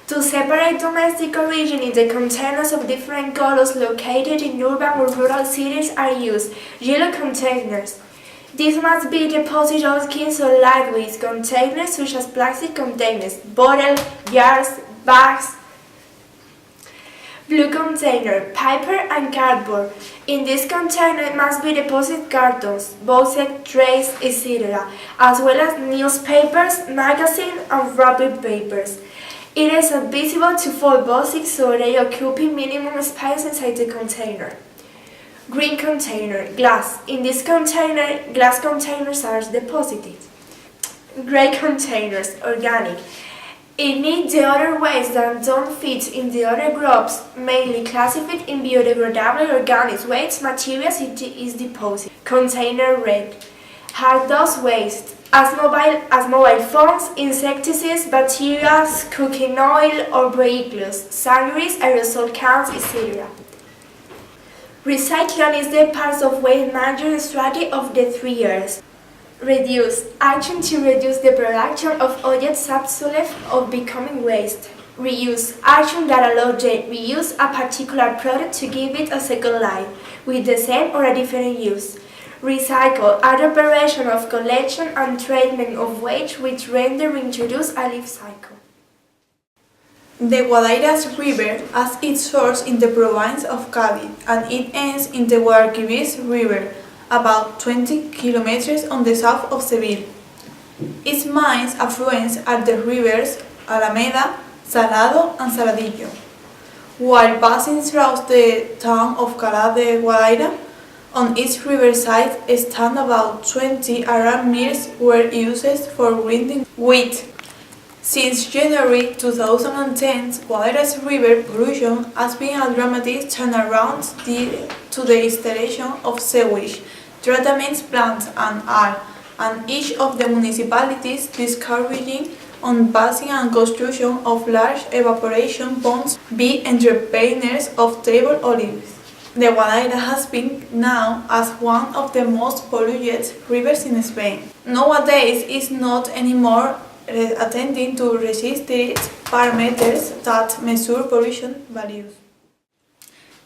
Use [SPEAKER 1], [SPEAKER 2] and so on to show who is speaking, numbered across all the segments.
[SPEAKER 1] To separate domestic origin in the containers of different colors located in urban or rural cities are used yellow containers. These must be deposited skins or lightweight containers such as plastic containers, bottles, jars, bags. Blue container, paper and cardboard. In this container must be deposited cartons, boxes, trays, etc., as well as newspapers, magazines and wrapping papers. It is advisable to fold boxes so they occupy minimum space inside the container. Green container, glass. In this container, glass containers are deposited. Gray containers, organic. Any the other waste that don't fit in the other groups, mainly classified in biodegradable organic waste materials, it is deposited. Container red. Hazardous waste. As mobile phones, insecticides, bacterias, cooking oil or vehicles, sundries, aerosol cans, etc. Recycling is the part of waste management strategy of the 3 Rs. Reduce. Action to reduce the production of objects obsolete or becoming waste. Reuse. Action that allows the reuse a particular product to give it a second life, with the same or a different use. Recycle. An operation of collection and treatment of waste which render reintroduce a life cycle.
[SPEAKER 2] The Guadairas River has its source in the province of Cádiz and it ends in the Guadalquivir River, about 20 kilometers on the south of Seville. Its main affluents are the rivers Alameda, Salado and Saladillo. While passing through the town of Alcalá de Guadaira, on its riverside stand about 20 Arab mills were used for grinding wheat. Since January 2010, Guadairas River pollution has been a dramatic turnaround due to the installation of sewage treatment plants and each of the municipalities discouraging on passing and construction of large evaporation ponds by entrepreneurs of table olives. The Guadaira has been known as one of the most polluted rivers in Spain. Nowadays, it's not anymore attempting to resist its parameters that measure pollution values.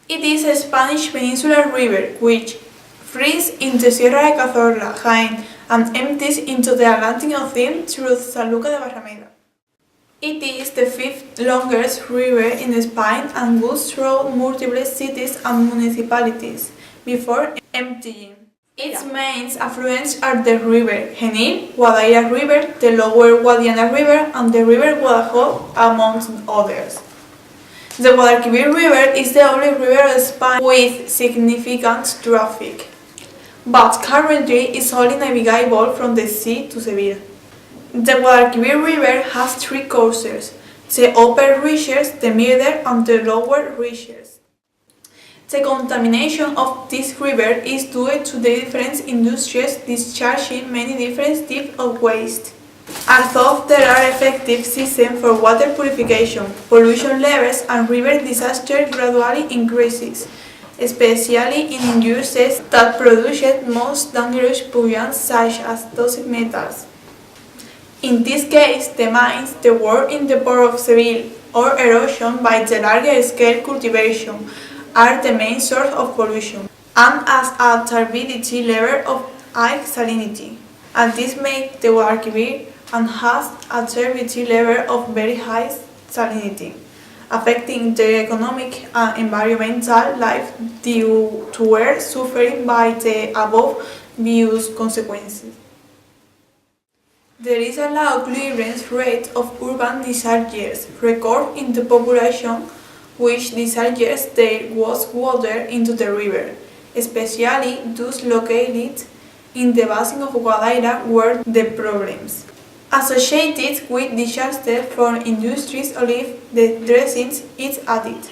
[SPEAKER 2] It is a Spanish peninsular river which frees into Sierra de Cazorla, Jaén, and empties into the Atlantic Ocean through Sanlúcar de Barrameda. It is the 5th longest river in Spain and goes through multiple cities and municipalities before emptying. Its main affluents are the river Genil, Guadaira River, the lower Guadiana River and the river Guadajo, amongst others. The Guadalquivir River is the only river of Spain with significant traffic, but currently is only navigable from the sea to Seville. The Guadalquivir River has 3 courses, the upper reaches, the middle and the lower reaches. The contamination of this river is due to the different industries discharging many different types of waste. Although there are effective systems for water purification, pollution levels and river disaster gradually increases, especially in industries that produce most dangerous pollutants such as toxic metals. In this case, the mines, the work in the port of Seville, or erosion by the larger scale cultivation are the main source of pollution, and as a turbidity level of high salinity, and this makes the Guadalquivir and has a turbidity level of very high salinity, affecting the economic and environmental life due to were suffering by the above views consequences. There is a low clearance rate of urban discharges recorded in the population which discharges their wastewater into the river, especially those located in the basin of Guadaira where the problems associated with discharges from industries olive dressings is added.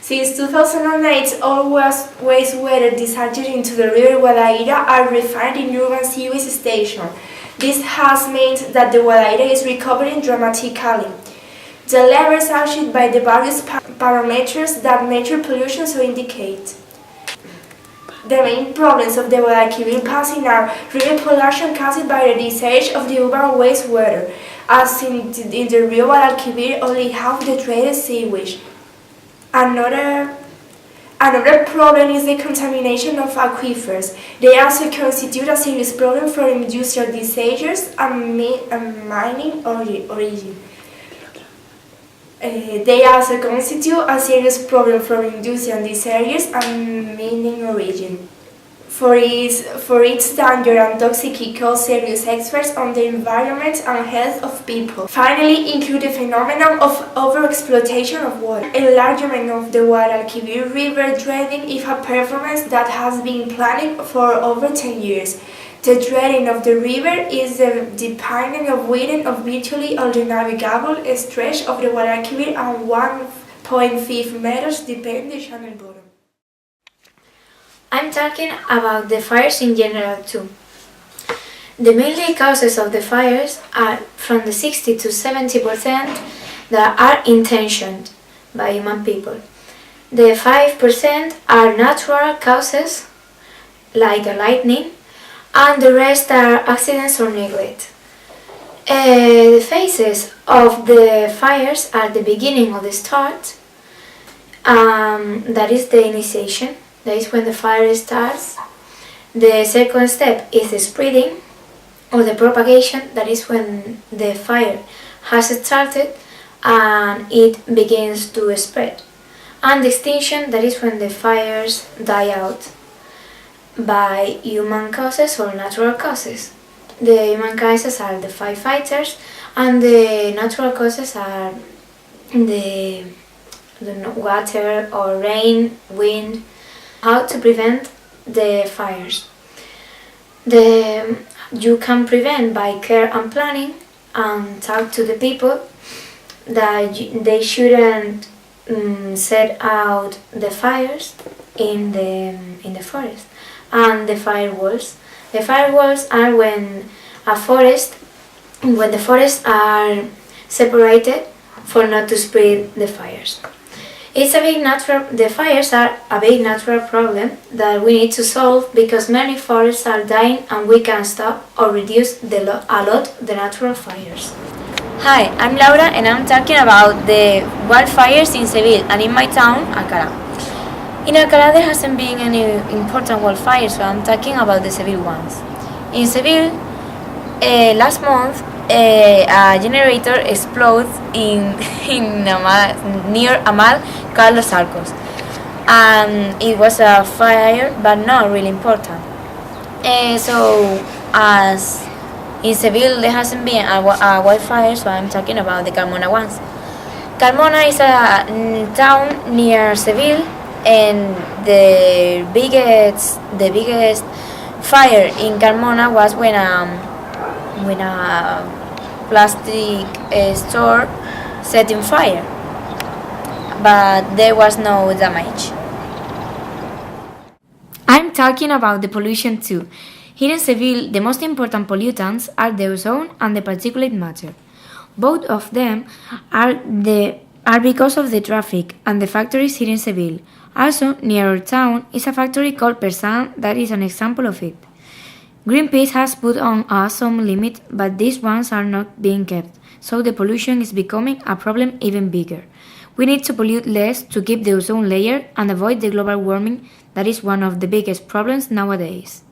[SPEAKER 1] Since 2008, all wastewater discharges into the river Guadaira are refined in urban sewage stations. This has meant that the Guadaira is recovering dramatically. The levels are achieved by the various parameters that measure pollution so indicate. The main problems of the Guadalquivir basin are river pollution caused by the discharge of the urban wastewater, as in the Rio Guadalquivir only half the treated sewage. Another problem is the contamination of aquifers. They also constitute a serious problem for industrial discharges and mining origin. They also constitute a serious problem for industrial discharges and mining origin. For its danger and toxic, it calls serious experts on the environment and health of people. Finally, include the phenomenon of overexploitation of water. Enlargement of the Guadalquivir River dredging is a performance that has been planned for over 10 years. The dredging of the river is the deepening of widening of virtually all the navigable stretch of the Guadalquivir and 1.5 meters depending the channel bottom.
[SPEAKER 3] I'm talking about the fires in general too. The mainly causes of the fires are from the 60 to 70% that are intentioned by human people. The 5% are natural causes, like lightning, and the rest are accidents or neglect. The phases of the fires are the beginning or the start, that is the initiation. That is when the fire starts. The second step is the spreading or the propagation. That is when the fire has started and it begins to spread. And the extinction, that is when the fires die out by human causes or natural causes. The human causes are the firefighters and the natural causes are the water or rain, wind. How to prevent the fires? You can prevent by care and planning and talk to the people that they shouldn't set out the fires in the forest. And the firewalls. The firewalls are when the forests are separated for not to spread the fires. The fires are a big natural problem that we need to solve because many forests are dying and we can stop or reduce a lot the natural fires.
[SPEAKER 4] Hi, I'm Laura and I'm talking about the wildfires in Seville and in my town, Alcalá. In Alcalá there hasn't been any important wildfires, so I'm talking about the Seville ones. In Seville, last month, a generator explodes near Amal Carlos Arcos, and it was a fire, but not really important. So, as in Seville there hasn't been a wildfire, so I'm talking about the Carmona ones. Carmona is a town near Seville, and the biggest fire in Carmona was when a plastic store set in fire, but there was no damage.
[SPEAKER 3] I'm talking about the pollution too. Here in Seville, the most important pollutants are the ozone and the particulate matter. Both of them are because of the traffic and the factories here in Seville. Also, near our town is a factory called Persan that is an example of it. Greenpeace has put on us some limits, but these ones are not being kept, so the pollution is becoming a problem even bigger. We need to pollute less to keep the ozone layer and avoid the global warming that is one of the biggest problems nowadays.